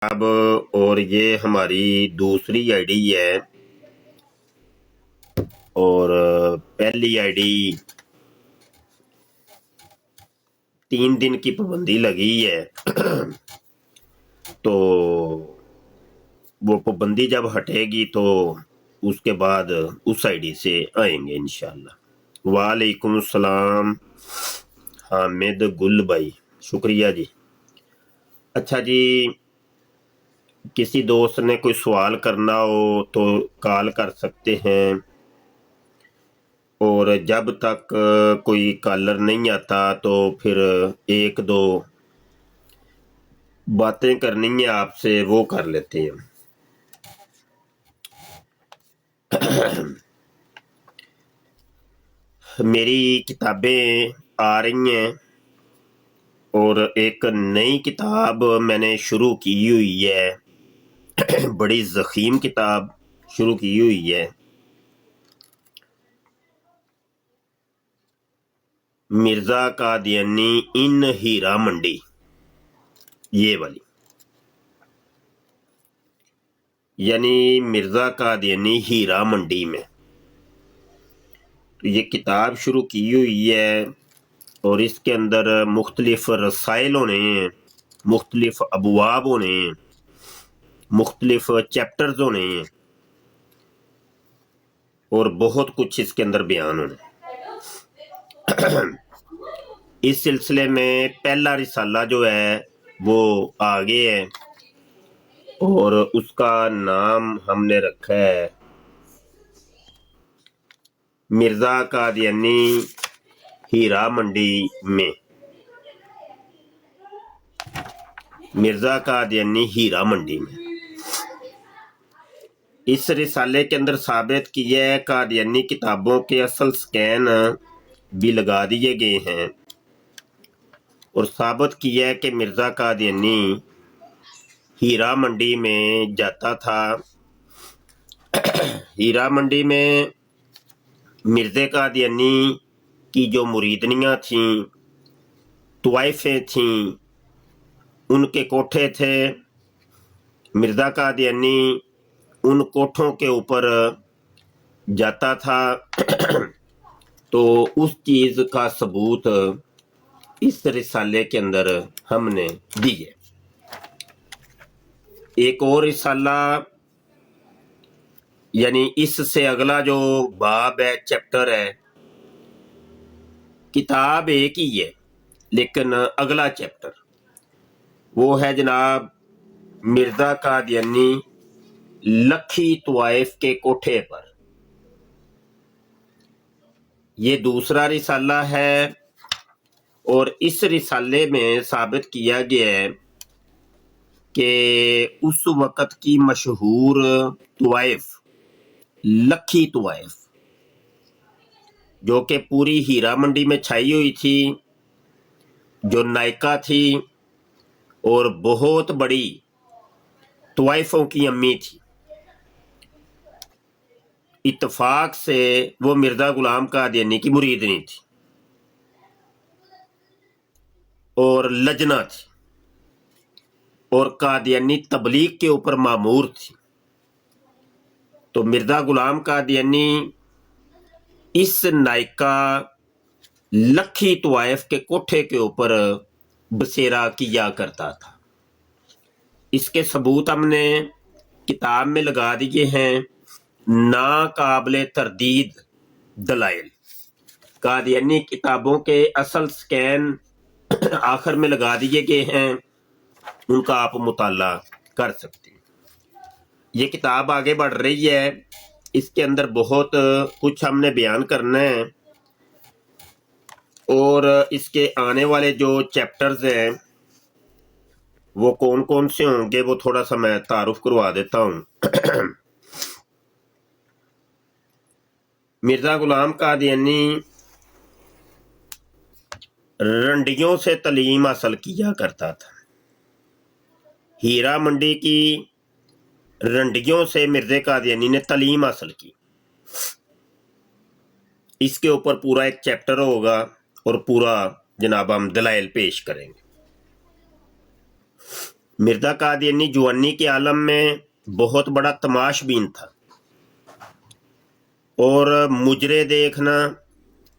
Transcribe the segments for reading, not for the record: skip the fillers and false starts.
اب اور یہ ہماری دوسری آئی ڈی ہے اور پہلی آئی ڈی 3 دن کی پابندی لگی ہے تو وہ پابندی جب ہٹے گی تو اس کے بعد اس آئی ڈی سے آئیں گے انشاءاللہ۔ وعلیکم السلام حامد گل بھائی، شکریہ جی۔ اچھا جی، کسی دوست نے کوئی سوال کرنا ہو تو کال کر سکتے ہیں، اور جب تک کوئی کالر نہیں آتا تو پھر ایک دو باتیں کرنی ہیں آپ سے، وہ کر لیتے ہیں۔ میری کتابیں آ رہی ہیں اور ایک نئی کتاب میں نے شروع کی ہوئی ہے، بڑی ضخیم کتاب شروع کی ہوئی ہے، مرزا قادیانی ان ہیرا منڈی، یہ والی، یعنی مرزا قادیانی ہیرا منڈی میں۔ تو یہ کتاب شروع کی ہوئی ہے اور اس کے اندر مختلف رسائل ہونے ہیں، مختلف ابواب ہونے ہیں، مختلف چیپٹرز ہونے ہیں، اور بہت کچھ اس کے اندر بیان ہونے ہیں۔ اس سلسلے میں پہلا رسالہ جو ہے وہ آگے ہے اور اس کا نام ہم نے رکھا ہے مرزا قادیانی ہیرا منڈی میں، مرزا قادیانی ہیرا منڈی میں۔ اس رسالے کے اندر ثابت کیا ہے قادیانی کتابوں کے اصل سکین بھی لگا دیے گئے ہیں، اور ثابت کیا ہے کہ مرزا قادیانی ہیرا منڈی میں جاتا تھا۔ ہیرا منڈی میں مرزا قادیانی کی جو مریدنیاں تھیں، طوائفیں تھیں، ان کے کوٹھے تھے، مرزا قادیانی ان کوٹھوں کے اوپر جاتا تھا، تو اس چیز کا ثبوت اس رسالے کے اندر ہم نے دی ہے۔ ایک اور رسالہ، یعنی اس سے اگلا جو باب ہے، چیپٹر ہے، کتاب ایک ہی ہے لیکن اگلا چیپٹر وہ ہے جناب مرزا قادیانی لکھی طوائف کے کوٹھے پر۔ یہ دوسرا رسالہ ہے اور اس رسالے میں ثابت کیا گیا ہے کہ اس وقت کی مشہور طوائف، لکھی طوائف، جو کہ پوری ہیرا منڈی میں چھائی ہوئی تھی، جو نائکا تھی اور بہت بڑی طوائفوں کی امی تھی، اتفاق سے وہ مرزا غلام قادیانی کی مریدنی تھی اور لجنا تھی اور قادیانی تبلیغ کے اوپر مامور تھی۔ تو مرزا غلام قادیانی اس نائکا لکھی طوائف کے کوٹھے کے اوپر بسیرا کیا کرتا تھا۔ اس کے ثبوت ہم نے کتاب میں لگا دیے ہیں، ناقابل تردید دلائل۔ قادیانی کتابوں کے اصل سکین آخر میں لگا دیے گئے ہیں، ان کا آپ مطالعہ کر سکتے ہیں۔ یہ کتاب آگے بڑھ رہی ہے، اس کے اندر بہت کچھ ہم نے بیان کرنا ہے، اور اس کے آنے والے جو چیپٹرز ہیں وہ کون کون سے ہوں گے وہ تھوڑا سا میں تعارف کروا دیتا ہوں۔ مرزا غلام قادیانی رنڈیوں سے تعلیم حاصل کیا کرتا تھا۔ ہیرا منڈی کی رنڈیوں سے مرزا قادیانی نے تعلیم حاصل کی۔ اس کے اوپر پورا ایک چیپٹر ہوگا اور پورا جناب ہم دلائل پیش کریں گے۔ مرزا قادیانی جوانی کے عالم میں بہت بڑا تماش بین تھا، اور مجرے دیکھنا،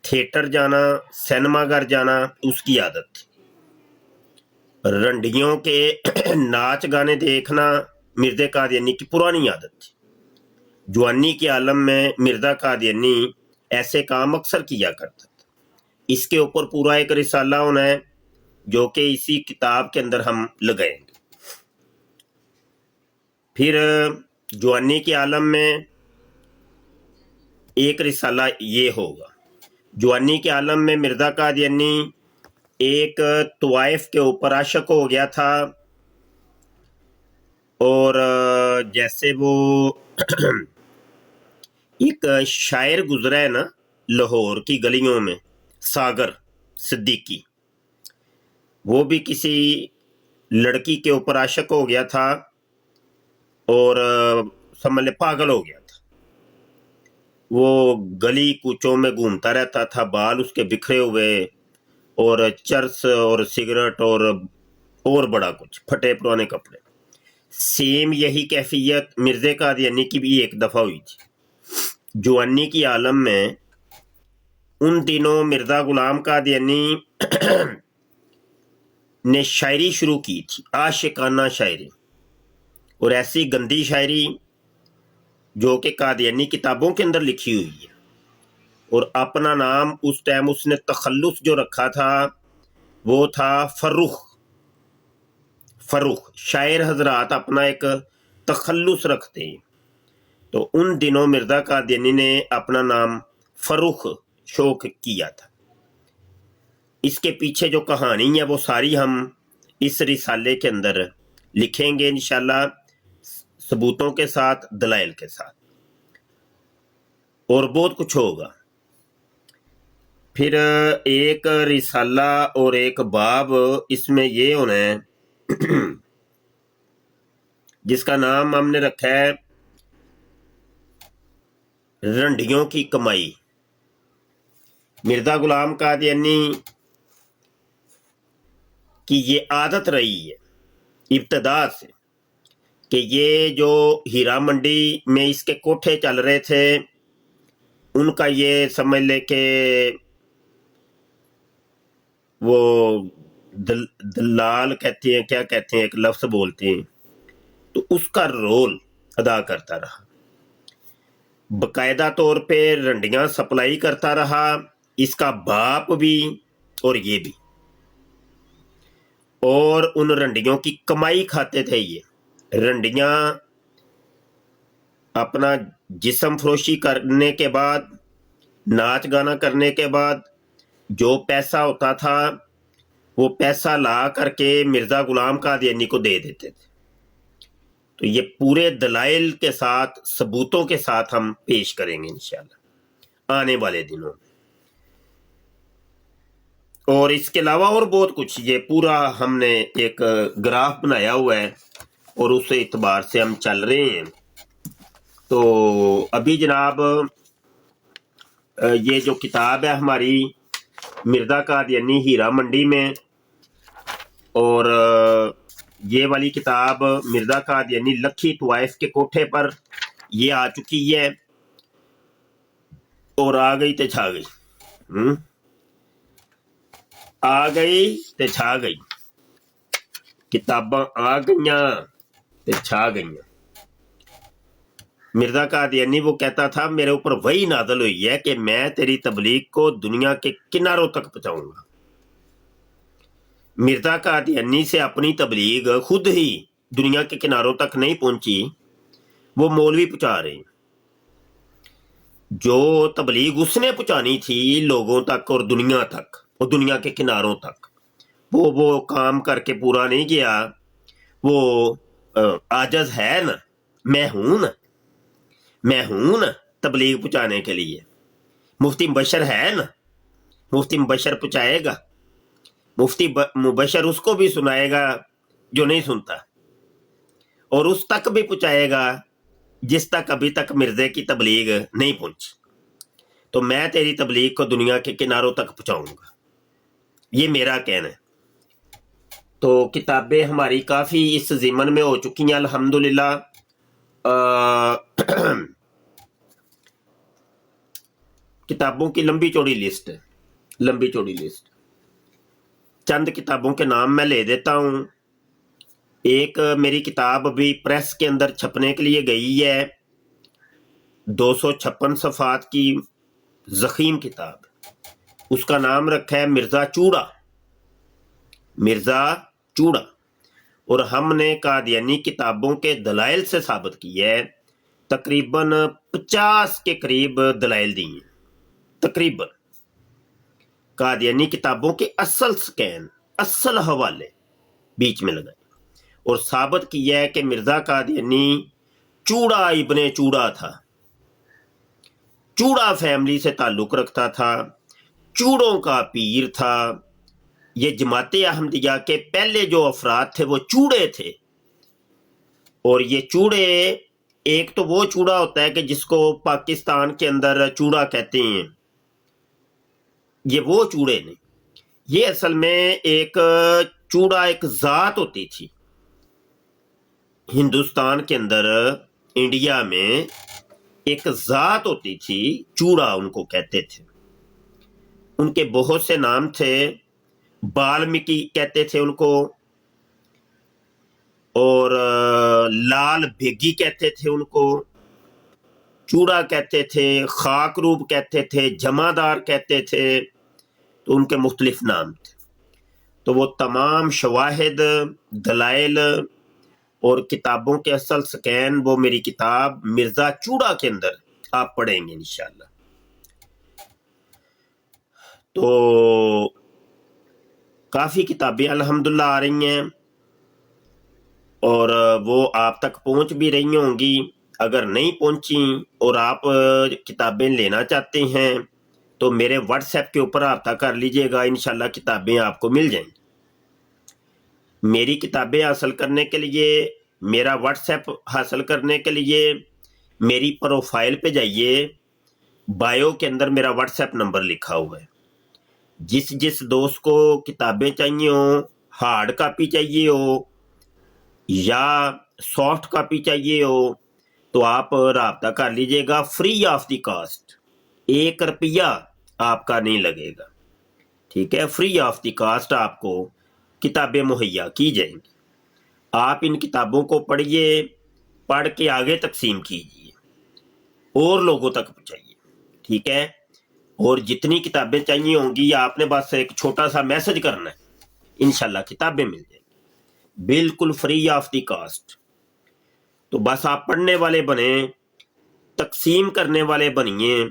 تھیٹر جانا، سینما گھر جانا اس کی عادت تھی۔ رنڈیوں کے ناچ گانے دیکھنا مرزا قادیانی کی پرانی عادت تھی۔ جوانی کے عالم میں مرزا قادیانی ایسے کام اکثر کیا کرتا تھا۔ اس کے اوپر پورا ایک رسالہ ہونا ہے جو کہ اسی کتاب کے اندر ہم لگائیں گے۔ پھر جوانی کے عالم میں ایک رسالہ یہ ہوگا۔ جوانی کے عالم میں مرزا قادیانی ایک طوائف کے اوپر عاشق ہو گیا تھا، اور جیسے وہ ایک شاعر گزرا ہے نا لاہور کی گلیوں میں، ساگر صدیقی، وہ بھی کسی لڑکی کے اوپر عاشق ہو گیا تھا اور سمجھ لے پاگل ہو گیا تھا۔ وہ گلی کوچوں میں گھومتا رہتا تھا، بال اس کے بکھرے ہوئے، اور چرس اور سگریٹ اور بڑا کچھ، پھٹے پرانے کپڑے۔ سیم یہی کیفیت مرزا قادیانی کی بھی ایک دفعہ ہوئی تھی۔ جوانی کی عالم میں ان دنوں مرزا غلام قادیانی نے شاعری شروع کی تھی، عاشقانہ شاعری، اور ایسی گندی شاعری جو کہ قادیانی کتابوں کے اندر لکھی ہوئی ہے۔ اور اپنا نام اس ٹائم اس نے تخلص جو رکھا تھا وہ تھا فرخ۔ شاعر حضرات اپنا ایک تخلص رکھتے ہیں، تو ان دنوں مرزا قادیانی نے اپنا نام فرخ شوق کیا تھا۔ اس کے پیچھے جو کہانی ہے وہ ساری ہم اس رسالے کے اندر لکھیں گے انشاءاللہ، ثبوتوں کے ساتھ، دلائل کے ساتھ، اور بہت کچھ ہوگا۔ پھر ایک رسالہ اور ایک باب اس میں یہ ہونا ہے جس کا نام ہم نے رکھا ہے رنڈیوں کی کمائی۔ مرزا غلام قادیانی کی یہ عادت رہی ہے ابتدا سے کہ یہ جو ہیرا منڈی میں اس کے کوٹھے چل رہے تھے، ان کا یہ سمجھ لے کہ وہ دلال کہتے ہیں، کیا کہتے ہیں، ایک لفظ بولتے ہیں، تو اس کا رول ادا کرتا رہا، باقاعدہ طور پہ رنڈیاں سپلائی کرتا رہا، اس کا باپ بھی اور یہ بھی، اور ان رنڈیوں کی کمائی کھاتے تھے۔ یہ رنڈیاں اپنا جسم فروشی کرنے کے بعد، ناچ گانا کرنے کے بعد جو پیسہ ہوتا تھا وہ پیسہ لا کر کے مرزا غلام قادیانی کو دے دیتے تھے۔ تو یہ پورے دلائل کے ساتھ، ثبوتوں کے ساتھ ہم پیش کریں گے انشاءاللہ آنے والے دنوں میں۔ اور اس کے علاوہ اور بہت کچھ، یہ پورا ہم نے ایک گراف بنایا ہوا ہے اور اس اعتبار سے ہم چل رہے ہیں۔ تو ابھی جناب یہ جو کتاب ہے ہماری مرزا قادیانی ہیرا منڈی میں، اور یہ والی کتاب مرزا قادیانی لکھی طوائف کے کوٹھے پر، یہ آ چکی ہے، اور آ گئی تے چھا گئی، آ گئی تے چھا گئی، کتاباں آ گئیاں تے چھا گئیاں۔ مرزا قادیانی وہ کہتا تھا میرے اوپر وحی نازل ہوئی ہے کہ میں تیری تبلیغ کو دنیا کے کناروں تک پہنچاؤں گا۔ مرزا قادیانی سے اپنی تبلیغ خود ہی دنیا کے کناروں تک نہیں پہنچی، وہ مولوی پہنچا رہے ہیں۔ جو تبلیغ اس نے پہنچانی تھی لوگوں تک اور دنیا تک اور دنیا کے کناروں تک، وہ کام کر کے پورا نہیں کیا۔ وہ عاجز ہے نا، میں ہوں نا تبلیغ پہنچانے کے لیے۔ مفتی مبشر ہے نا، مفتی مبشر پہنچائے گا، مفتی مبشر اس کو بھی سنائے گا جو نہیں سنتا، اور اس تک بھی پہنچائے گا جس تک ابھی تک مرزے کی تبلیغ نہیں پہنچی۔ تو میں تیری تبلیغ کو دنیا کے کناروں تک پہنچاؤں گا، یہ میرا کہنا ہے۔ تو کتابیں ہماری کافی اس ضمن میں ہو چکی ہیں الحمدللہ. کتابوں کی لمبی چوڑی لسٹ ہے، لمبی چوڑی لسٹ. چند کتابوں کے نام میں لے دیتا ہوں. ایک میری کتاب ابھی پریس کے اندر چھپنے کے لیے گئی ہے، 256 صفحات کی ضخیم کتاب. اس کا نام رکھا ہے مرزا چوڑا. مرزا چوڑا. اور ہم نے قادیانی کتابوں کے دلائل سے ثابت کی ہے، تقریباً 50 کے قریب دلائل دی ہیں. تقریباً قادیانی کتابوں کے اصل سکین، اصل حوالے بیچ میں لگائے اور ثابت کیا ہے کہ مرزا قادیانی چوڑا ابن چوڑا تھا، چوڑا فیملی سے تعلق رکھتا تھا، چوڑوں کا پیر تھا. یہ جماعت احمدیہ کے پہلے جو افراد تھے وہ چوڑے تھے. اور یہ چوڑے، ایک تو وہ چوڑا ہوتا ہے کہ جس کو پاکستان کے اندر چوڑا کہتے ہیں، یہ وہ چوڑے نہیں. یہ اصل میں ایک چوڑا ایک ذات ہوتی تھی ہندوستان کے اندر، انڈیا میں ایک ذات ہوتی تھی، چوڑا ان کو کہتے تھے. ان کے بہت سے نام تھے. بالمیکی کہتے تھے ان کو، اور لال بیگی کہتے تھے ان کو، چوڑا کہتے تھے، خاک روب کہتے تھے، جمادار کہتے تھے. تو ان کے مختلف نام تھے. تو وہ تمام شواہد، دلائل اور کتابوں کے اصل سکین وہ میری کتاب مرزا چوڑا کے اندر آپ پڑھیں گے انشاءاللہ. تو کافی کتابیں الحمدللہ آ رہی ہیں اور وہ آپ تک پہنچ بھی رہی ہوں گی. اگر نہیں پہنچی اور آپ کتابیں لینا چاہتے ہیں تو میرے واٹس ایپ کے اوپر رابطہ کر لیجئے گا، انشاءاللہ کتابیں آپ کو مل جائیں گی. میری کتابیں حاصل کرنے کے لیے، میرا واٹس ایپ حاصل کرنے کے لیے میری پروفائل پہ جائیے. بایو کے اندر میرا واٹس ایپ نمبر لکھا ہوا ہے. جس دوست کو کتابیں چاہیے ہوں، ہارڈ کاپی چاہیے ہو یا سافٹ کاپی چاہیے ہو، تو آپ رابطہ کر لیجئے گا. فری آف دی کاسٹ، 1 روپیہ آپ کا نہیں لگے گا. ٹھیک ہے، فری آف دی کاسٹ آپ کو کتابیں مہیا کی جائیں گی. آپ ان کتابوں کو پڑھیے، پڑھ کے آگے تقسیم کیجیے اور لوگوں تک پہنچائیے. ٹھیک ہے، اور جتنی کتابیں چاہیے ہوں گی آپ نے بس ایک چھوٹا سا میسج کرنا ہے، انشاءاللہ کتابیں مل جائیں گی بالکل فری آف دی کاسٹ. تو بس آپ پڑھنے والے بنیں، تقسیم کرنے والے بنیے،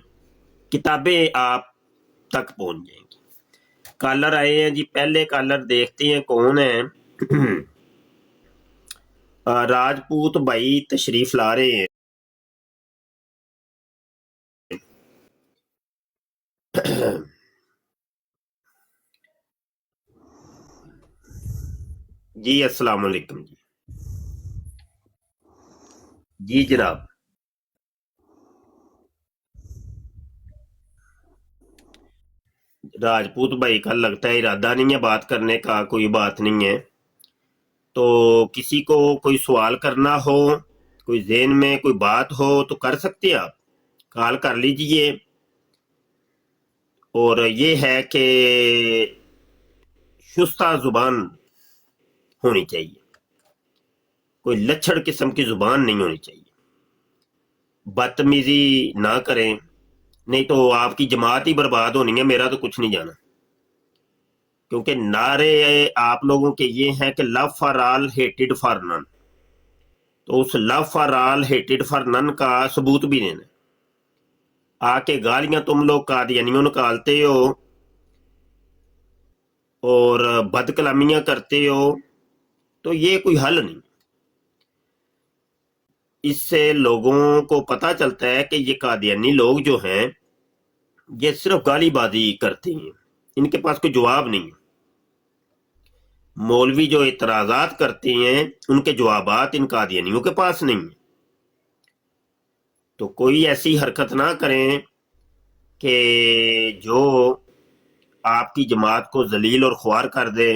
کتابیں آپ تک پہنچ جائیں گی. کالر آئے ہیں جی، پہلے کالر دیکھتے ہیں کون ہیں. راجپوت بھائی تشریف لا رہے ہیں. جی السلام علیکم. جی جناب. راجپوت بھائی کا لگتا ہے ارادہ نہیں ہے بات کرنے کا، کوئی بات نہیں ہے. تو کسی کو کوئی سوال کرنا ہو، کوئی ذہن میں کوئی بات ہو تو کر سکتے آپ، کال کر لیجئے. اور یہ ہے کہ شستہ زبان ہونی چاہیے، کوئی لچھڑ قسم کی زبان نہیں ہونی چاہیے. بدتمیزی نہ کریں، نہیں تو آپ کی جماعت ہی برباد ہونی ہے، میرا تو کچھ نہیں جانا. کیونکہ نعرے آپ لوگوں کے یہ ہیں کہ love for all hated for none. تو اس love for all hated for none کا ثبوت بھی دینا. آ کے گالیاں تم لوگ قادیانیوں نکالتے ہو اور بد کلامیاں کرتے ہو، تو یہ کوئی حل نہیں. اس سے لوگوں کو پتہ چلتا ہے کہ یہ قادیانی لوگ جو ہیں یہ صرف گالی بازی کرتے ہیں، ان کے پاس کوئی جواب نہیں. مولوی جو اعتراضات کرتے ہیں ان کے جوابات ان قادیانیوں کے پاس نہیں ہیں. تو کوئی ایسی حرکت نہ کریں کہ جو آپ کی جماعت کو ذلیل اور خوار کر دے.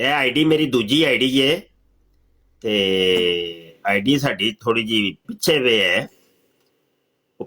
ਇਹ ਆਈਡੀ ਮੇਰੀ ਦੂਜੀ ਆਈਡੀ ਹੈ, ਤੇ ਆਈਡੀ ਸਾਡੀ ਥੋੜੀ ਜੀ ਪਿੱਛੇ ਵੇ ਹੈ। ਉਹ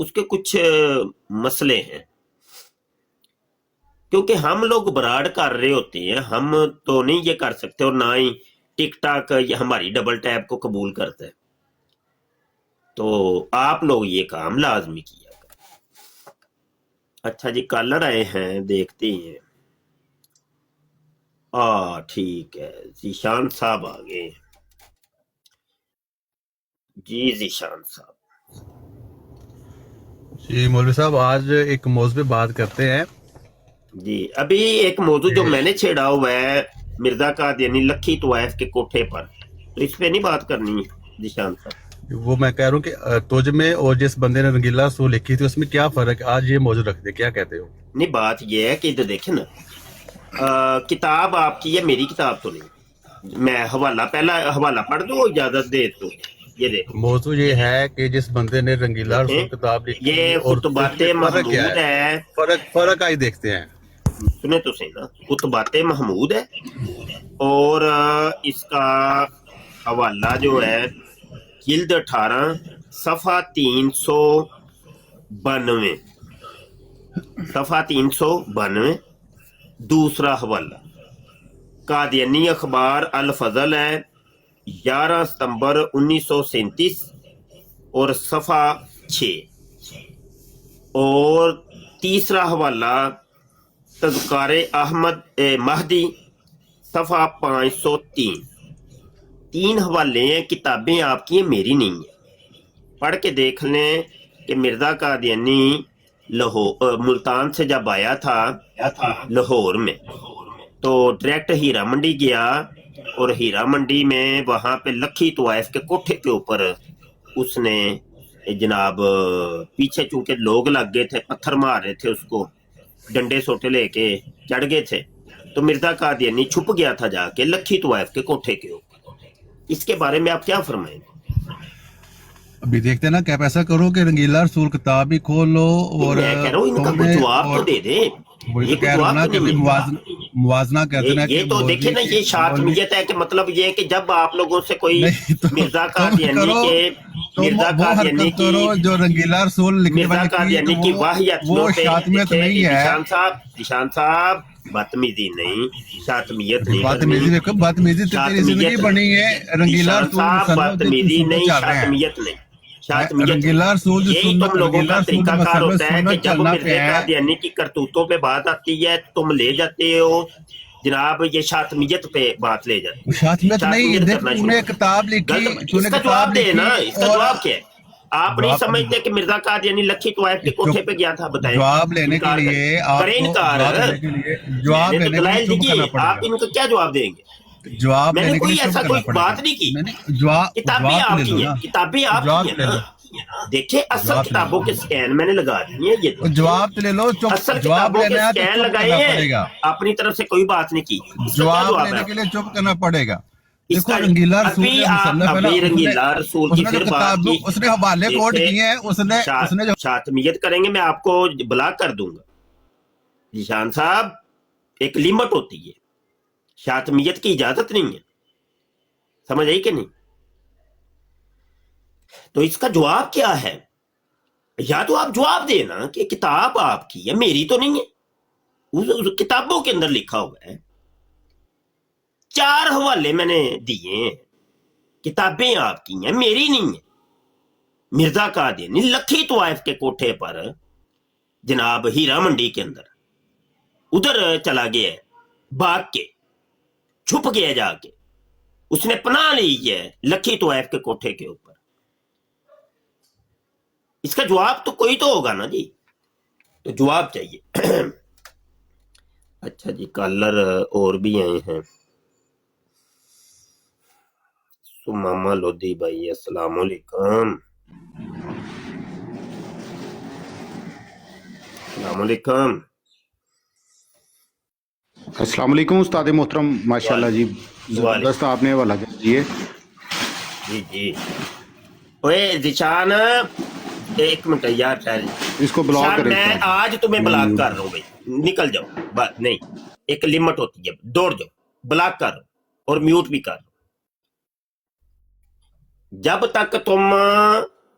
اس کے کچھ مسئلے ہیں، کیونکہ ہم لوگ براڈ کر رہے ہوتے ہیں، ہم تو نہیں یہ کر سکتے، اور نہ ہی ٹک ٹاک یہ ہماری ڈبل ٹیپ کو قبول کرتا ہے، تو آپ لوگ یہ کام لازمی کیا کریں۔ اچھا جی، کالر آئے ہیں، دیکھتے ہیں۔ ٹھیک ہے، ذیشان صاحب آ گئے۔ جی ذیشان صاحب جی مولوی صاحب، آج ایک موضوع پہ بات کرتے ہیں۔ جی، ابھی ایک موضوع جو میں نے چھیڑا ہوا ہے مرزا قادیانی لکھی طوائف کے کوٹھے پر، تو اس پہ نہیں بات کرنی ہے ذیشان صاحب؟ وہ میں کہہ رہا ہوں کہ تجھ میں اور جس بندے نے رنگیلا رسول لکھی تھی اس میں کیا فرق ہے؟ آج یہ موضوع رکھ دے، کیا کہتے ہو؟ نہیں، بات یہ ہے کہ ادھر دیکھیں نا، کتاب آپ کی ہے، میری کتاب تو نہیں۔ میں پہلا حوالہ پڑھ دوں، اجازت دے تو یہ دیکھو، موضوع یہ ہے کہ جس بندے نے رنگیلا دیکھیں رسول کتاب لکھی یہ اور تجھ خطبات میں فرق کیا محمود ہے۔ ہے؟ فرق آئی دیکھتے ہیں۔ سنیں تو صحیح نا، خطبات محمود ہے، اور اس کا حوالہ جو ہے جلد 18 صفحہ 392، صفحہ 392، دوسرا حوالہ قادیانی اخبار الفضل ہے، 11 ستمبر 1937، اور صفحہ 6، اور تیسرا حوالہ تذکار احمد مہدی، صفحہ 503۔ 3 حوالے ہیں، کتابیں آپ کی ہیں، میری نہیں ہیں۔ پڑھ کے دیکھ لیں کہ مرزا قادیانی ملتان سے جب آیا تھا لاہور میں، تو ڈائریکٹ ہیرا منڈی گیا، اور ہیرا منڈی میں وہاں پہ لکھی طوائف کے کوٹھے کے اوپر اس نے جناب پیچھے چونکہ لوگ لگ گئے تھے، پتھر مار رہے تھے اس کو، ڈنڈے سوٹے لے کے چڑھ گئے تھے، تو مرزا قادیانی چھپ گیا تھا جا کے لکھی طوائف کے کوٹھے کے اوپر۔ اس کے بارے میں آپ کیا فرمائیں گے؟ ابھی دیکھتے ہیں نا، کیا ایسا کرو کہ رنگیلا رسول کتاب بھی کھول لو، اور میں کہہ رہا ہوں ان کا کوئی جواب تو دے دے، وہی یہ تو کوئی کہہ رہا ہوں جواب نا تو کہ نہیں ہے۔ موازنہ کہتے ہیں یہ تو دیکھیں نا، یہ شاطمیت ہے، کہ مطلب یہ ہے کہ جب آپ لوگوں سے کوئی نہیں تو مرزا تم قادیانی کرو، کے تم مرزا وہ قادیانی حرکت کی کرو جو رنگیلا رسول لکھنے مرزا والے کی، تو قادیانی کی واہیتوں وہ پہ شاطمیت دیکھیں نہیں ہے۔ ذیشان صاحب بدتمیزی نہیں، شاطمیت نہیں کرنی، بدتمیزی دیکھو، بدتمیزی تو تیری زندگی شاطمیت بنی ہے۔ رنگیلا ذیشان رسول صاحب مصنف جو تم بدتمیزی سننا نہیں، چاہ رہے ہیں، شاطمیت نہیں، شاطمیت نہیں۔ رنگیلا رسول جو یہی تم لوگوں کا رنگیلا رسول طریقہ جو کار مصنف ہوتا ہے کہ سنت جب چلنا پہ مرزا ہے۔ قادیانی کی کرتوتوں پہ بات آتی ہے تم لے جاتے ہو جناب، یہ شاطمیت پہ بات لے جاتے ہو، شاطمیت نہیں، شاطمیت دیکھ کرنا تو شروع نے کر کتاب لکھی، غلط۔ تو اس نے کا کتاب جواب دے نا، لکھی، اس کا اور جواب کیا ہے؟ آپ نہیں سمجھتے کہ مرزا قادیانی لکھی طوائف کے کوٹھے پہ گیا تھا؟ بتائیں، جواب لینے کے انکار کریں، لیے آپ کریں کو انکار۔ جواب لینے کے لیے میں جواب نے تو لینے کے لیے دلائل چپ کرنا دیجیے، پڑے آپ گا۔ ان کو کیا جواب دیں گے؟ جواب میں نے لینے کے لیے کوئی چپ ایسا کرنا کوئی پڑے گا۔ بات نہیں کی، نہیں، کتابیں جواب تو آپ لے لو کی ہیں، نا، کتابیں آپ جواب کی ہیں تو لے نا۔ لو، دیکھیں اصل جواب تو لے کتابوں لو، کے سکین میں نے لگا دیے ہیں، یہ دیکھیں جواب تو لے لو، اصل جواب کتابوں کے لینا ہے تو سکین چپ لگائے کرنا ہیں، پڑے گا۔ اپنی طرف سے کوئی بات نہیں کی۔ اس کا کیا جواب جواب ہے لینے آپ کے کا؟ لیے چپ کرنا پڑے گا۔ اس کا دیکھو رنگیلا رسول ابھی جو آپ مصنف ہے نا، ابھی رنگیلا رسول اس کی نے جو پھر بات کتاب، کی، اس نے حوالے کوٹ دیکھیں کیے ہیں، اس نے جو شاطمیت کریں گے میں آپ کو بلاک کر دوں گا۔ ذیشان صاحب، ایک لمٹ ہوتی ہے، شاطمیت کی اجازت نہیں ہے، سمجھ آئی کہ نہیں؟ تو اس کا جواب کیا ہے؟ یا تو آپ جواب دینا کہ کتاب آپ کی ہے، میری تو نہیں ہے، اس کتابوں کے اندر لکھا ہوا ہے، 4 حوالے میں نے دیے ہیں، کتابیں آپ کی ہیں، میری نہیں ہے۔ مرزا قادیانی لکھی طوائف کے کوٹھے پر جناب ہیرا منڈی کے اندر ادھر چلا گیا ہے، بھاگ کے چھپ گیا جا کے، اس نے پناہ لی ہے لکھی طوائف کے کوٹھے کے اوپر۔ اس کا جواب تو کوئی تو ہوگا نا جی، تو جواب چاہیے۔ اچھا جی، کالر اور بھی آئے ہیں۔ سماما لودھی بھائی، السلام علیکم۔ السلام علیکم۔ السلام علیکم استاد محترم، ماشاءاللہ جی، زبردست آپ نے حوالہ دے دیے۔ جی جی، اوے ذیشان، ایک منٹ یار، اس کو بلاک ذیشان کریں میں استاد آج تمہیں جی، میں بلاک میوٹ کر رہا ہوں بھائی، نکل جاؤ، بات نہیں، ایک لمٹ ہوتی ہے، دوڑ جاؤ، بلاک کر رہا ہوں اور میوٹ بھی کر رہا ہوں۔ جب تک تم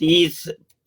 30,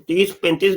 30-35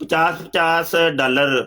$50-$50,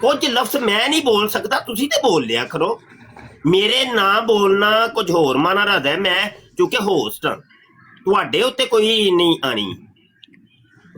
ਕੁਝ ਲਫ਼ਜ਼ ਮੈਂ ਨਹੀਂ ਬੋਲ ਸਕਦਾ, ਤੁਸੀਂ ਤੇ ਬੋਲ ਲਿਆ ਕਰੋ। ਮੇਰੇ ਨਾ ਬੋਲਣਾ ਕੁਝ ਹੋਰ ਮਾਨਾ ਰੱਖਦਾ ਹੈ, ਮੈਂ ਕਿਉਂਕਿ ਹੋਸਟ ਹਾਂ, ਤੁਹਾਡੇ ਉੱਤੇ ਕੋਈ ਨਹੀਂ ਆਣੀ,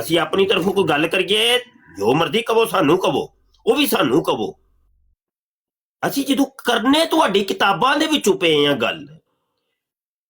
ਅਸੀਂ ਆਪਣੀ ਤਰਫੋਂ ਕੋਈ ਗੱਲ ਕਰੀਏ, ਜੋ ਮਰਜ਼ੀ ਕਹੋ, ਸਾਨੂੰ ਕਹੋ, ਉਹ ਵੀ ਸਾਨੂੰ ਕਹੋ। ਅਸੀਂ ਜਦੋਂ ਕਰਨੇ ਤੁਹਾਡੀ ਕਿਤਾਬਾਂ ਦੇ ਵਿੱਚੋਂ ਪਏ ਆ ਗੱਲ।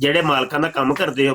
ਜਿਹੜੇ ਮਾਲਕਾਂ ਦਾ ਕੰਮ ਕਰਦੇ ਹੋ,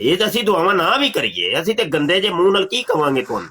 ਇਹ ਤਾਂ ਅਸੀਂ ਦੁਆਵਾਂ ਨਾ ਵੀ ਕਰੀਏ, ਅਸੀਂ ਤੇ ਗੰਦੇ ਜੇ ਮੂੰਹ ਨਾਲ ਕੀ ਕਵਾਂਗੇ ਤੁਹਾਨੂੰ।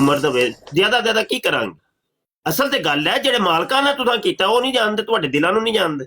ਉਮਰ ਦੇਵੇ, ਜ਼ਿਆਦਾ ਕੀ ਕਰਾਂਗੇ। ਅਸਲ ਤੇ ਗੱਲ ਹੈ ਜਿਹੜੇ ਮਾਲਕਾਂ ਨੇ ਤੁਸੀਂ ਕੀਤਾ ਉਹ ਨਹੀਂ ਜਾਣਦੇ, ਤੁਹਾਡੇ ਦਿਲਾਂ ਨੂੰ ਨਹੀਂ ਜਾਣਦੇ,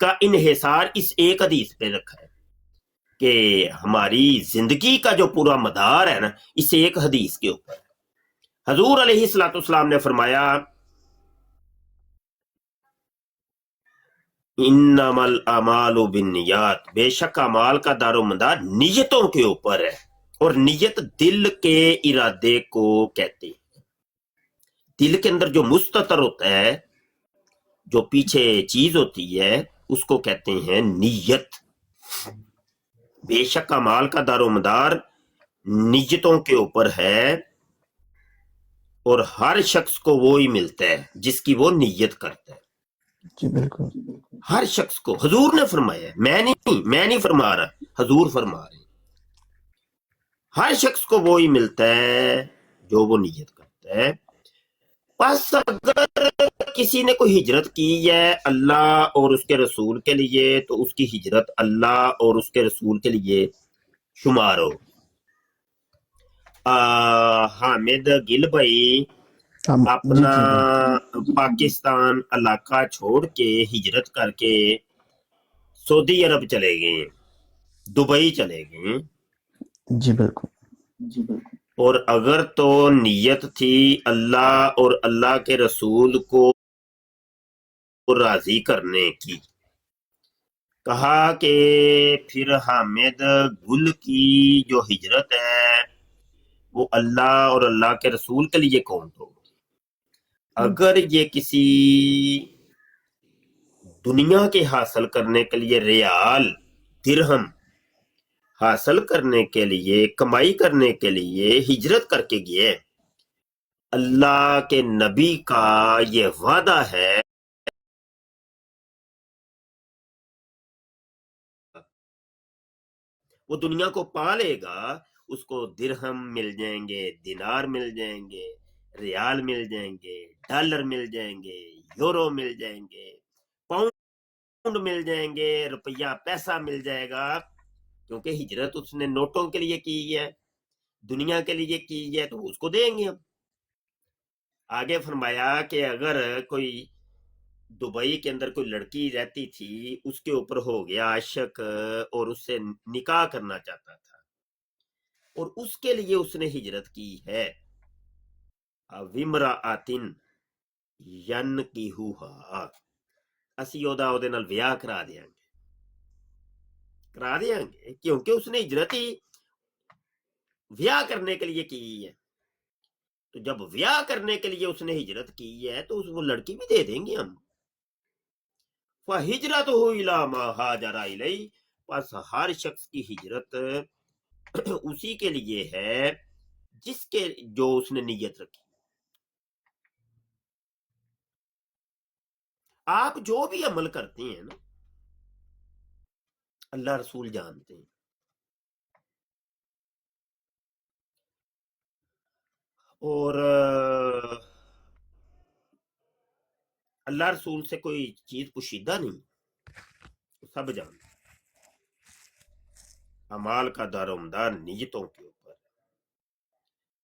کا انحصار اس ایک حدیث پہ رکھا ہے کہ ہماری زندگی کا جو پورا مدار ہے نا اس ایک حدیث کے اوپر ہے۔ حضور علیہ الصلوۃ والسلام نے فرمایا انما الاعمال بالنیات، بے شک اعمال کا دار و مدار نیتوں کے اوپر ہے، اور نیت دل کے ارادے کو کہتے ہیں۔ دل کے اندر جو مستتر ہوتا ہے، جو پیچھے چیز ہوتی ہے، اس کو کہتے ہیں نیت۔ بے شک اعمال کا دار و مدار نیتوں کے اوپر ہے، اور ہر شخص کو وہی ملتا ہے جس کی وہ نیت کرتا ہے۔ جی بالکل ہر شخص کو، حضور نے فرمایا ہے، میں نہیں فرما رہا، حضور فرما رہے ہیں۔ ہر شخص کو وہی ملتا ہے جو وہ نیت کرتا ہے۔ بس اگر کسی نے کوئی ہجرت کی ہے اللہ اور اس کے رسول کے لیے تو اس کی ہجرت اللہ اور اس کے رسول کے لیے شمار ہو۔ حامد گل بھائی ہم جی اپنا جی جی پاکستان علاقہ چھوڑ کے ہجرت کر کے سعودی عرب چلے گئے، دبئی چلے گئے، جی بالکل اور اگر تو نیت تھی اللہ اور اللہ کے رسول کو راضی کرنے کی، کہا کہ پھر حامد گل کی جو ہجرت ہے وہ اللہ اور اللہ کے رسول کے لیے کون ہو؟ اگر یہ کسی دنیا کے حاصل کرنے کے لیے، ریال درہم حاصل کرنے کے لیے، کمائی کرنے کے لیے ہجرت کر کے گئے، اللہ کے نبی کا یہ وعدہ ہے وہ دنیا کو پا لے گا، اس کو درہم مل جائیں گے، دینار مل جائیں گے، ریال مل جائیں گے، ڈالر مل جائیں گے، یورو مل جائیں گے، پاؤنڈ مل جائیں گے، روپیہ پیسہ مل جائے گا، کیونکہ ہجرت اس نے نوٹوں کے لیے کی ہے، دنیا کے لیے کی ہے، تو اس کو دیں گے ہم۔ آگے فرمایا کہ اگر کوئی دبئی کے اندر کوئی لڑکی رہتی تھی، اس کے اوپر ہو گیا عاشق اور اس سے نکاح کرنا چاہتا تھا، اور اس کے لیے اس نے ہجرت کی ہے، ومرأتن ینکحوہا، اسی دے نال بیاہ کرا دیاں گے، کیونکہ اس نے ہجرت ہی بیاہ کرنے کے لیے کی ہے۔ تو جب بیاہ کرنے کے لیے اس نے ہجرت کی ہے تو وہ لڑکی بھی دے دیں گے ہم۔ فَهِجْرَتُهُ إِلَىٰ مَا هَاجَرَ إِلَيْهِ، پس ہر شخص کی ہجرت اسی کے لیے ہے جس کے جو اس نے نیت رکھی۔ آپ جو بھی عمل کرتے ہیں نا، اللہ رسول جانتے ہیں، اور اللہ رسول سے کوئی چیز پوشیدہ نہیں، سب جانتے ہیں۔ اعمال کا دار و مدار نیتوں کے اوپر۔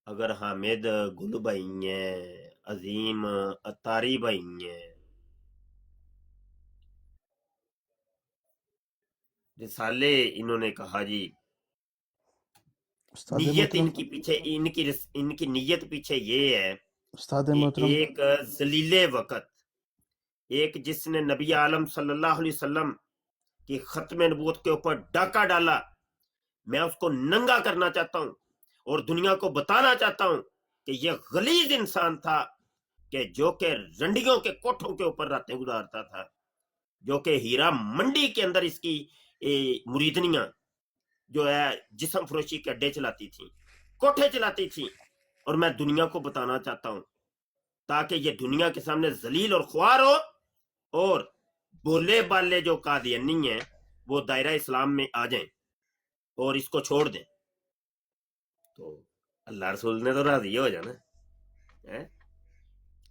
اگر حامد گل بھائی ہیں، عظیم اتاری بھائی ہیں، رسالے انہوں نے کہا جی استاد نیت محترم ان کی نیت پیچھے یہ ہے استاد کہ محترم ایک ذلیل وقت، ایک جس نے نبی عالم صلی اللہ علیہ وسلم کی ختم نبوت کے اوپر ڈاکہ ڈالا، میں اس کو ننگا کرنا چاہتا ہوں اور دنیا کو بتانا چاہتا ہوں کہ یہ غلیظ انسان تھا، کہ جو کہ رنڈیوں کے کوٹھوں کے اوپر راتیں گزارتا تھا، جو کہ ہیرا منڈی کے اندر اس کی مریدنیاں جو ہے جسم فروشی کے اڈے چلاتی تھیں، کوٹھے چلاتی تھیں، اور میں دنیا کو بتانا چاہتا ہوں تاکہ یہ دنیا کے سامنے ذلیل اور خوار ہو، اور بولے بالے جو قادیانی ہیں وہ دائرہ اسلام میں آ جائیں اور اس کو چھوڑ دیں۔ تو اللہ رسول نے تو راضی ہو جانا،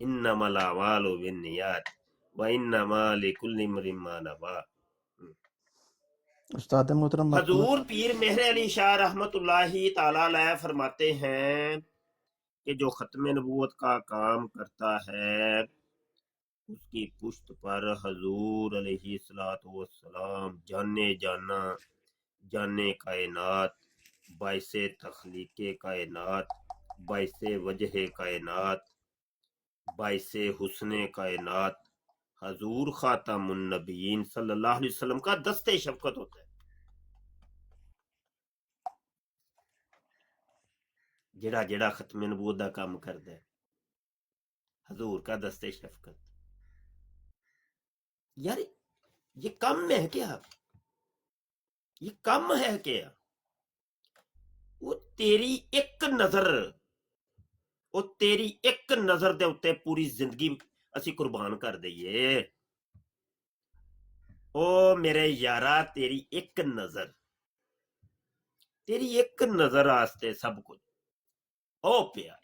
انما الاعمال بالنیات وانما لکل امرئ ما نوى۔ استاد محترم حضور پیر مہر علی شاہ رحمت اللہ تعالی علیہ فرماتے ہیں کہ جو ختم نبوت کا کام کرتا ہے اس کی پشت پر حضور علیہ السلام جانے جانا، جانے کائنات، باعث تخلیق کائنات، باعث وجہ کائنات، باعث حسن کائنات، حضور خاتم النبیین صلی اللہ علیہ وسلم کا دست شفقت ہوتا ہے، جڑا جڑا ختم نبوت دا کام کردا ہے، حضور کا دست شفقت. یار یہ کم ہے کیا؟ یہ کم ہے کیا؟ وہ تیری ایک نظر، وہ تیری ایک نظر دے اتے پوری زندگی اسی قربان کر دئیے. او میرے یارا تیری ایک نظر، تیری ایک نظر آستے سب کچھ او پیا.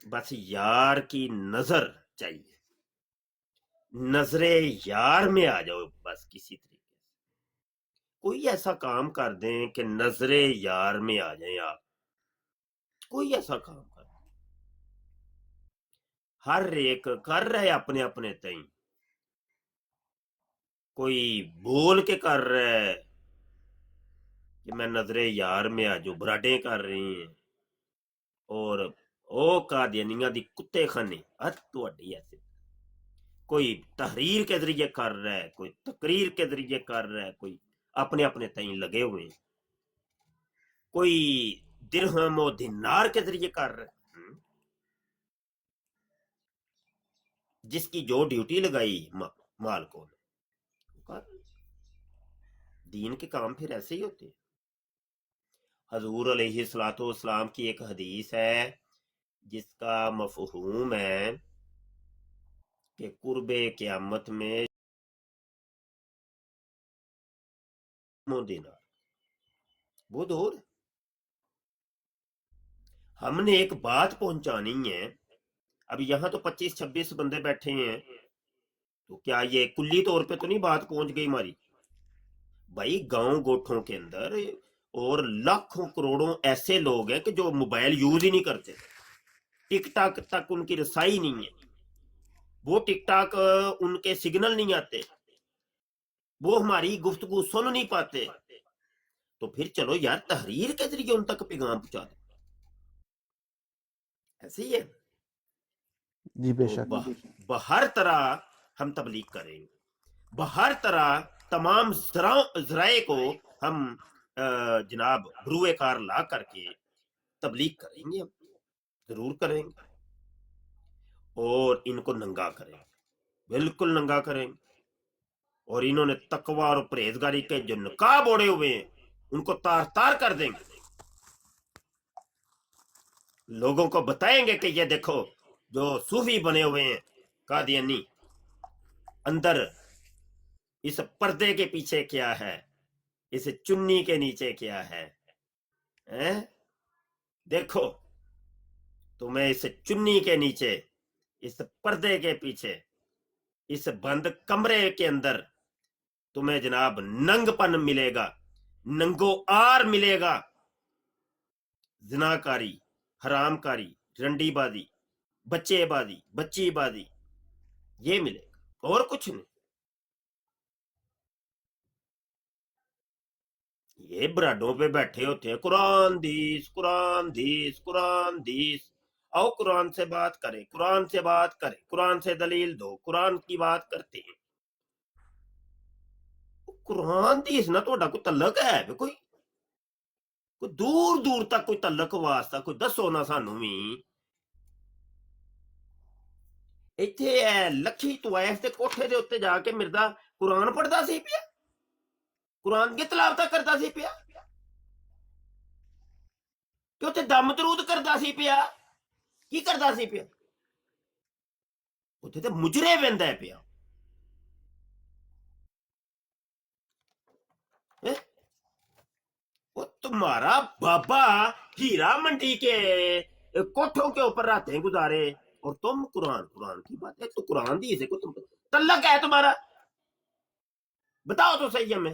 بس یار کی نظر چاہیے، نظر یار میں آ جاؤ بس کسی طریقے سے. کوئی ایسا کام کر دیں کہ نظر یار میں آ جائیں آپ، کوئی ایسا کام کر دیں. ہر ایک کر رہے اپنے اپنے تئیں، کوئی بول کے کر رہا ہے کہ میں نظر یار میں آ جو، براڈیں کر رہی ہیں، اور او قادیانیاں دی کتے خانے تہاڈی ایسے. کوئی تحریر کے ذریعے کر رہا ہے، کوئی تقریر کے ذریعے کر رہا ہے، کوئی اپنے اپنے تئیں لگے ہوئے ہیں، کوئی درہم و دینار کے ذریعے کر رہا ہے. جس کی جو ڈیوٹی لگائی مالکوں نے کر. دین کے کام پھر ایسے ہی ہوتے ہیں. حضور علیہ السلام کی ایک حدیث ہے جس کا مفہوم ہے کہ قرب قیامت میں دینا وہ دور. ہم نے ایک بات پہنچانی ہے. اب یہاں تو 25-26 بندے بیٹھے ہیں، تو کیا یہ کلی طور پہ تو نہیں بات پہنچ گئی ہماری؟ بھائی گاؤں گوٹھوں کے اندر اور لاکھوں کروڑوں ایسے لوگ ہیں کہ جو موبائل یوز ہی نہیں کرتے، ٹک ٹاک تک ان کی رسائی نہیں ہے، وہ ٹک ٹاک ان کے سگنل نہیں آتے، وہ ہماری گفتگو سن نہیں پاتے. تو پھر چلو یار تحریر کے ذریعے ان تک پیغام پہنچا دیں. ایسے ہی ہے. جی بے تو شک. بہر طرح ہم تبلیغ کریں گے، بہر طرح تمام ذرائع کو ہم جناب بروئے کار لا کر کے تبلیغ کریں گے، ہم ضرور کریں گے. اور ان کو ننگا کریں گے، بالکل ننگا کریں گے. اور انہوں نے تقوی اور پرہیزگاری کے جو نقاب اوڑے ہوئے ہیں ان کو تار تار کر دیں گے. لوگوں کو بتائیں گے کہ یہ دیکھو جو صوفی بنے ہوئے ہیں قادیانی، اندر اس پردے کے پیچھے کیا ہے، اس چنی کے نیچے کیا ہے. دیکھو تمہیں اس چنی کے نیچے، اس پردے کے پیچھے، اس بند کمرے کے اندر تمہیں جناب ننگ پن ملے گا، ننگو آر ملے گا. زناکاری، حرام کاری، رنڈی بازی، بچے بازی، بچی بازی، یہ ملے گا اور کچھ نہیں. یہ براڈوں پہ بیٹھے ہوتے ہیں قرآن دیس قرآن دیس قرآن دیس. آؤ قرآن سے بات کریں، قرآن سے بات کریں، قرآن سے دلیل دو، قرآن کی بات کرتے ہیں. قرآن دیس نہ تو کوئی تعلق ہے کوئی دور دور تک کوئی تعلق واسطہ کوئی دسو نہ سانو بھی. ایتھے لکھی طوائف دے کوٹھے دے اتنے جا کے مرزا قرآن پڑھدا سی پیا، قرآن کی تلاوت کردا سی پیا، کہ اتنے دم درود کردا سی پیا، کی کردا سی پیا؟ اتنے تے مجرے ویندا ہے پیا. وہ تمہارا بابا ہیرا منڈی کے کوٹھوں کے اوپر راتیں گزارے اور تم قرآن کی بات ہے. تو قرآن دی سے کوئی تعلق ہے تمہارا؟ بتاؤ تو صحیح ہمیں.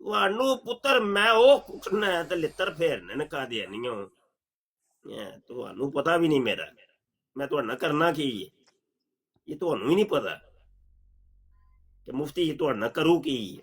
ਤੁਹਾਨੂੰ ਪੁੱਤਰ ਮੈਂ ਉਹ ਕੁੱਟਣਾ ਤੇ ਲਿੱਤਰ ਫੇਰਨੇ ਨੇ ਕਾਦੀਆਨੀਓ। ਤੁਹਾਨੂੰ ਪਤਾ ਵੀ ਨਹੀਂ ਮੇਰਾ ਮੈਂ ਤੁਹਾਡੇ ਨਾਲ ਕਰਨਾ ਕੀ ਹੈ, ਇਹ ਤੁਹਾਨੂੰ ਹੀ ਨਹੀਂ ਪਤਾ ਕਿ ਮੁਫਤੀ ਤੁਹਾਡੇ ਨਾਲ ਕਰੂ ਕੀ ਹੈ।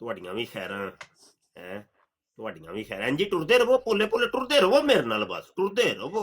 ਤੁਹਾਡੀਆਂ ਵੀ ਖੈਰਾਂ ਹੈ, ਤੁਹਾਡੀਆਂ ਵੀ ਖੈਰਾਂ ਇੰਜੀ ਟੁਰਦੇ ਰਹੋ, ਪੁੱਲੇ ਪੁੱਲੇ ਟੁਰਦੇ ਰਹੋ ਮੇਰੇ ਨਾਲ, ਬਸ ਟੁਰਦੇ ਰਹੋ।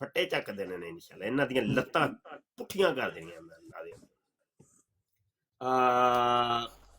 ਫੱਟੇ ਚੱਕ ਦੇਣੇ ਨੇ ਇਨਸ਼ਾਅੱਲਾ, ਇਹਨਾਂ ਦੀਆਂ ਲੱਤਾਂ ਪੁੱਠੀਆਂ ਕਰ ਦੇਣੀਆਂ ਮੈਂ ਅੱਲਾ ਦੇ।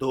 2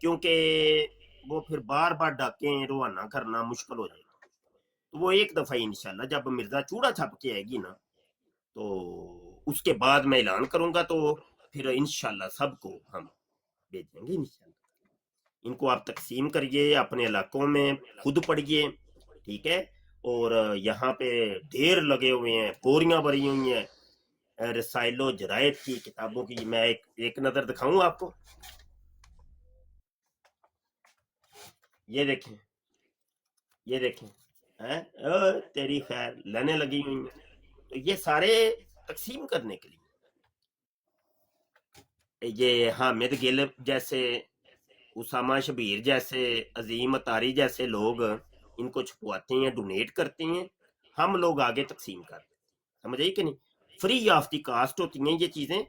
کیونکہ وہ پھر بار بار ڈاکیں روانہ کرنا مشکل ہو جائے گا. تو وہ ایک دفعہ انشاءاللہ جب مرزا چوڑا چھپ کے آئے گی نا تو اس کے بعد میں اعلان کروں گا، تو پھر انشاءاللہ سب کو ہم بھیجیں گے انشاءاللہ. ان کو آپ تقسیم کریے اپنے علاقوں میں، خود پڑھیے، ٹھیک ہے. اور یہاں پہ ڈھیر لگے ہوئے ہیں، بوریاں بھری ہوئی ہیں رسائل و جرائد کی کتابوں کی. میں ایک نظر دکھاؤں آپ کو، یہ دیکھیں، یہ دیکھیں، تیری خیر لینے لگی ہوئی ہیں. تو یہ سارے تقسیم کرنے کے لیے. یہ حامد گل جیسے، اسامہ شبیر جیسے، عظیم اتاری جیسے لوگ ان کو چھپواتے ہیں، ڈونیٹ کرتے ہیں، ہم لوگ آگے تقسیم کرتے ہیں. سمجھ آئی کہ نہیں؟ فری آف دی کاسٹ ہوتی ہیں یہ چیزیں،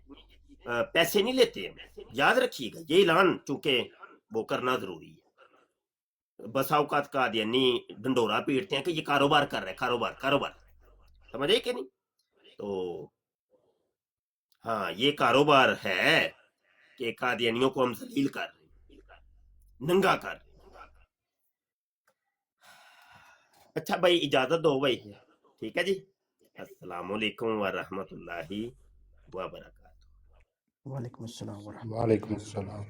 پیسے نہیں لیتے ہیں. یاد رکھیے گا یہ اعلان چونکہ وہ کرنا ضروری ہے. بسا اوقات قادیانی ڈنڈورا پیٹتے ہیں کہ یہ کاروبار کر رہے ہیں، کاروبار کاروبار. سمجھ آئی کہ نہیں؟ تو ہاں یہ کاروبار ہے کہ قادیانیوں کو ہم ذلیل کر رہے ہیں، ننگا کر رہے ہیں. اچھا بھائی اجازت دو بھائی، ٹھیک ہے جی. السلام علیکم ورحمۃ اللہ وبرکاتہ. وعلیکم السلام ورحمۃ اللہ. وعلیکم السلام.